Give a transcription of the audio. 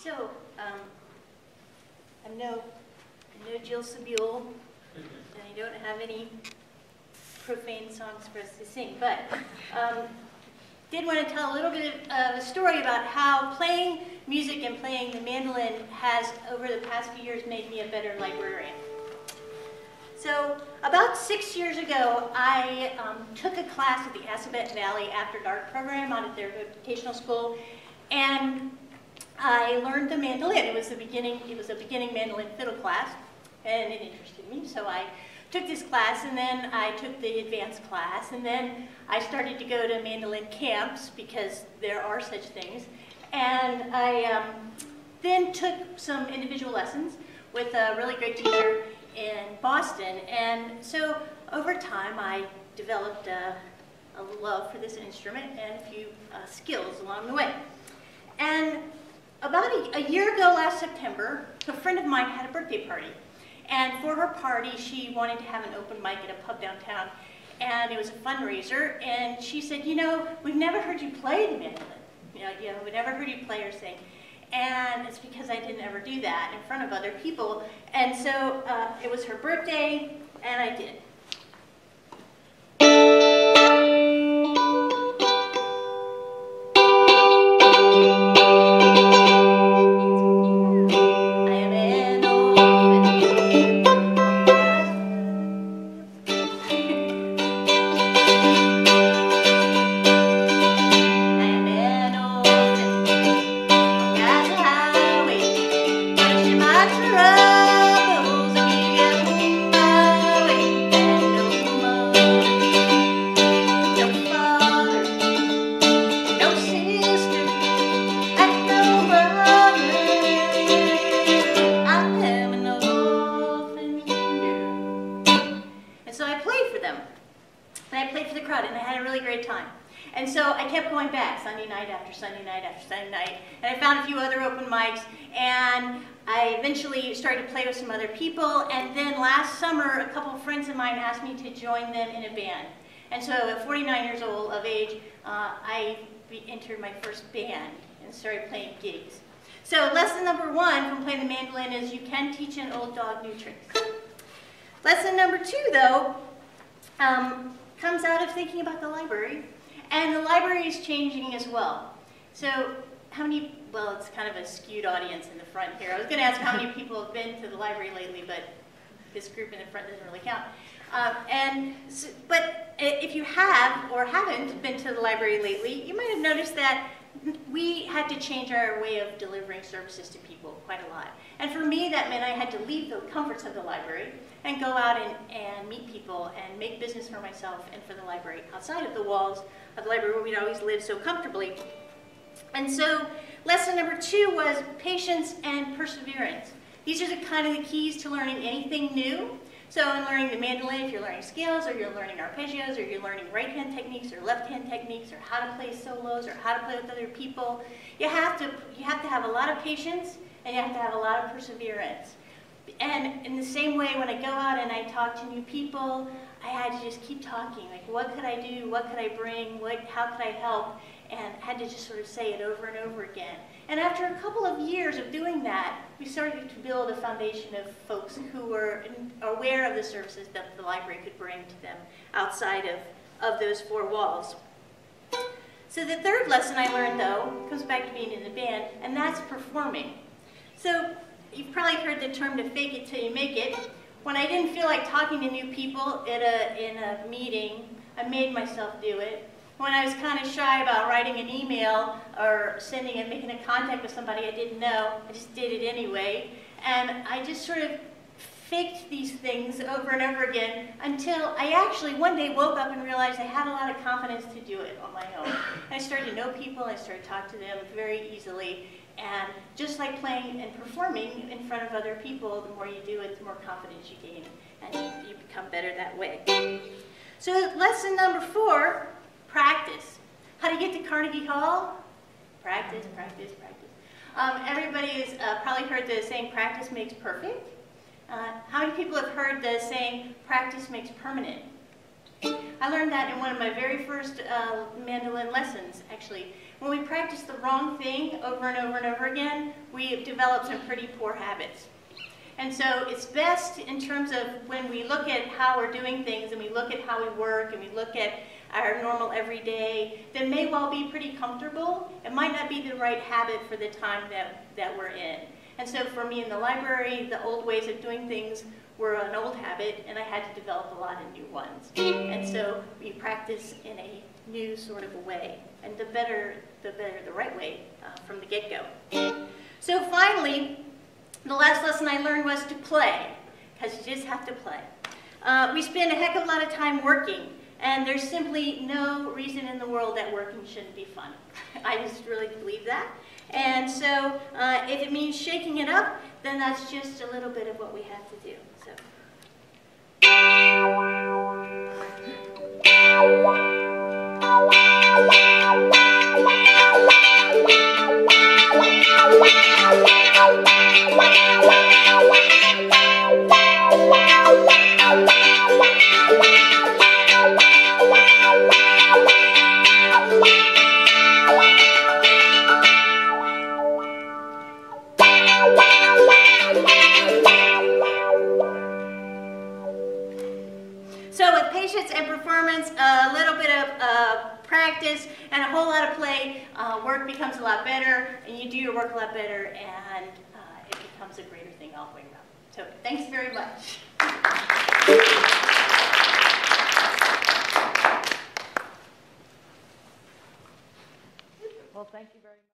So, I'm no Jill Sabule, and I don't have any profane songs for us to sing, but did want to tell a little bit of a story about how playing music and playing the mandolin has, over the past few years, made me a better librarian. So, about 6 years ago, I took a class at the Assabet Valley After Dark program out at their vocational school, and I learned the mandolin. It was a beginning mandolin fiddle class, and it interested me, so I took this class, and then I took the advanced class, and then I started to go to mandolin camps, because there are such things, and I then took some individual lessons with a really great teacher in Boston, and so over time I developed a love for this instrument and a few skills along the way. And about a year ago last September, a friend of mine had a birthday party. And for her party, she wanted to have an open mic at a pub downtown. And it was a fundraiser. And she said, you know, we've never heard you play the mandolin. You know, we've never heard you play or sing. And it's because I didn't ever do that in front of other people. And so it was her birthday, and I did. And so I kept going back Sunday night after Sunday night after Sunday night, and I found a few other open mics, and I eventually started to play with some other people, and then last summer a couple of friends of mine asked me to join them in a band. And so at 49 years old of age, I entered my first band and started playing gigs. So lesson number 1 from playing the mandolin is you can teach an old dog new tricks. Lesson number 2, though, comes out of thinking about the library. And the library is changing as well. So how many, well, it's kind of a skewed audience in the front here. I was going to ask how many people have been to the library lately, but this group in the front doesn't really count. But if you have or haven't been to the library lately, you might have noticed that we had to change our way of delivering services to people quite a lot. And for me, that meant I had to leave the comforts of the library and go out and meet people and make business for myself and for the library outside of the walls of the library where we'd always lived so comfortably. And so lesson number 2 was patience and perseverance. These are the kind of the keys to learning anything new. So in learning the mandolin, if you're learning scales, or you're learning arpeggios, or you're learning right-hand techniques, or left-hand techniques, or how to play solos, or how to play with other people, you have to have a lot of patience, and you have to have a lot of perseverance. And in the same way, when I go out and I talk to new people, I had to just keep talking. Like, what could I do? What could I bring? How could I help? And I had to just sort of say it over and over again. And after a couple of years of doing that, we started to build a foundation of folks who were aware of the services that the library could bring to them outside of those 4 walls. So the 3rd lesson I learned, though, comes back to being in the band, and that's performing. So you've probably heard the term to fake it till you make it. When I didn't feel like talking to new people in a meeting, I made myself do it. When I was kind of shy about writing an email or making a contact with somebody I didn't know, I just did it anyway. And I just sort of faked these things over and over again until I actually one day woke up and realized I had a lot of confidence to do it on my own. And I started to know people, I started to talk to them very easily. And just like playing and performing in front of other people, the more you do it, the more confidence you gain, and you become better that way. So lesson number 4, practice. How to get to Carnegie Hall? Practice, practice, practice. Everybody has probably heard the saying, practice makes perfect. How many people have heard the saying, practice makes permanent? I learned that in one of my very first mandolin lessons, actually. When we practice the wrong thing over and over and over again, we develop some pretty poor habits. And so it's best in terms of when we look at how we're doing things and we look at how we work and we look at our normal everyday that may well be pretty comfortable. It might not be the right habit for the time that we're in. And so for me in the library, the old ways of doing things were an old habit, and I had to develop a lot of new ones. And so we practice in a new sort of a way, and the better the right way from the get-go. So finally, the last lesson I learned was to play, because you just have to play. We spend a heck of a lot of time working, and there's simply no reason in the world that working shouldn't be fun. I just really believe that. And so if it means shaking it up, then that's just a little bit of what we have to do. So. So with patience and performance, a little bit of practice, and a whole lot of play, work becomes a lot better, and you do your work a lot better, and it becomes a greater thing all the way around. So thanks very much. Well, thank you very much.